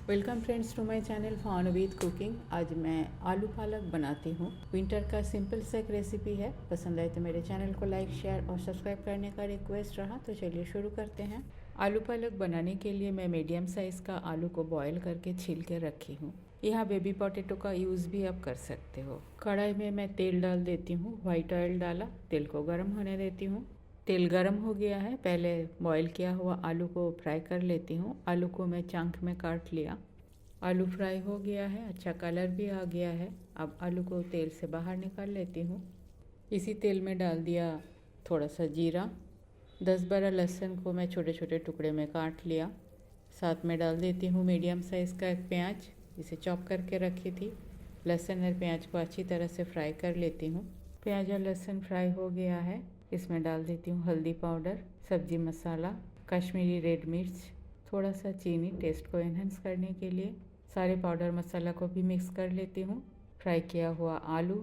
Welcome friends to my channel fun with cooking. आज मैं आलू पालक बनाती हूँ। विंटर का सिंपल सा एक रेसिपी है। पसंद आए तो मेरे चैनल को लाइक शेयर और सब्सक्राइब करने का रिक्वेस्ट रहा। तो चलिए शुरू करते हैं। आलू पालक बनाने के लिए मैं मीडियम साइज़ का आलू को बॉईल करके छील के रखी हूँ। यहाँ बेबी पोटैटो का यूज़ भी आप कर सकते हो। कढ़ाई में मैं तेल डाल देती हूँ। वाइट ऑयल डाला, तेल को गर्म होने देती हूँ। तेल गरम हो गया है। पहले बॉईल किया हुआ आलू को फ्राई कर लेती हूँ। आलू को मैं चंक में काट लिया। आलू फ्राई हो गया है, अच्छा कलर भी आ गया है। अब आलू को तेल से बाहर निकाल लेती हूँ। इसी तेल में डाल दिया थोड़ा सा जीरा। 10-12 लहसुन को मैं छोटे छोटे टुकड़े में काट लिया। साथ में डाल देती हूँ मीडियम साइज़ का एक प्याज, जिसे चॉप करके रखी थी। लहसुन और प्याज को अच्छी तरह से फ्राई कर लेती हूँ। प्याज और लहसुन फ्राई हो गया है। इसमें डाल देती हूँ हल्दी पाउडर, सब्जी मसाला, कश्मीरी रेड मिर्च, थोड़ा सा चीनी टेस्ट को एनहेंस करने के लिए। सारे पाउडर मसाला को भी मिक्स कर लेती हूँ। फ्राई किया हुआ आलू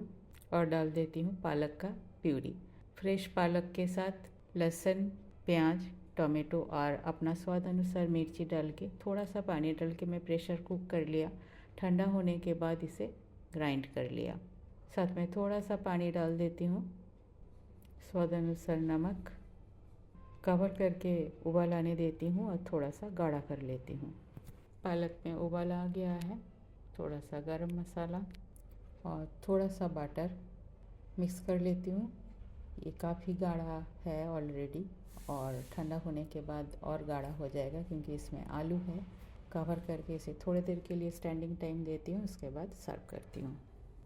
और डाल देती हूँ पालक का प्यूरी। फ्रेश पालक के साथ लहसुन, प्याज, टोमेटो और अपना स्वाद अनुसार मिर्ची डाल के थोड़ा सा पानी डाल के मैं प्रेशर कुक कर लिया। ठंडा होने के बाद इसे ग्राइंड कर लिया। साथ में थोड़ा सा पानी डाल देती हूँ, स्वाद अनुसार नमक। कवर करके उबाल आने देती हूँ और थोड़ा सा गाढ़ा कर लेती हूँ। पालक में उबाल आ गया है। थोड़ा सा गरम मसाला और थोड़ा सा बटर मिक्स कर लेती हूँ। ये काफ़ी गाढ़ा है ऑलरेडी और ठंडा होने के बाद और गाढ़ा हो जाएगा क्योंकि इसमें आलू है। कवर करके इसे थोड़ी देर के लिए स्टैंडिंग टाइम देती हूँ, उसके बाद सर्व करती हूँ।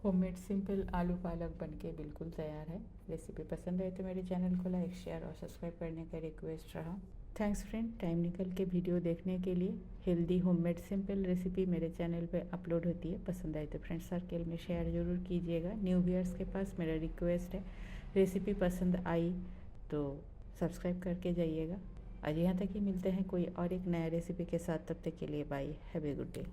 होममेड सिंपल आलू पालक बनके बिल्कुल तैयार है। रेसिपी पसंद आए तो मेरे चैनल को लाइक शेयर और सब्सक्राइब करने का रिक्वेस्ट रहा। थैंक्स फ्रेंड, टाइम निकल के वीडियो देखने के लिए। हेल्दी होममेड सिंपल रेसिपी मेरे चैनल पे अपलोड होती है। पसंद आए तो फ्रेंड सर्कल में शेयर ज़रूर कीजिएगा। न्यू व्यूअर्स के पास मेरा रिक्वेस्ट है, रेसिपी पसंद आई तो सब्सक्राइब करके जाइएगा। आज यहाँ तक ही मिलते हैं कोई और एक नया रेसिपी के साथ। तब तक के लिए bye, have a good day.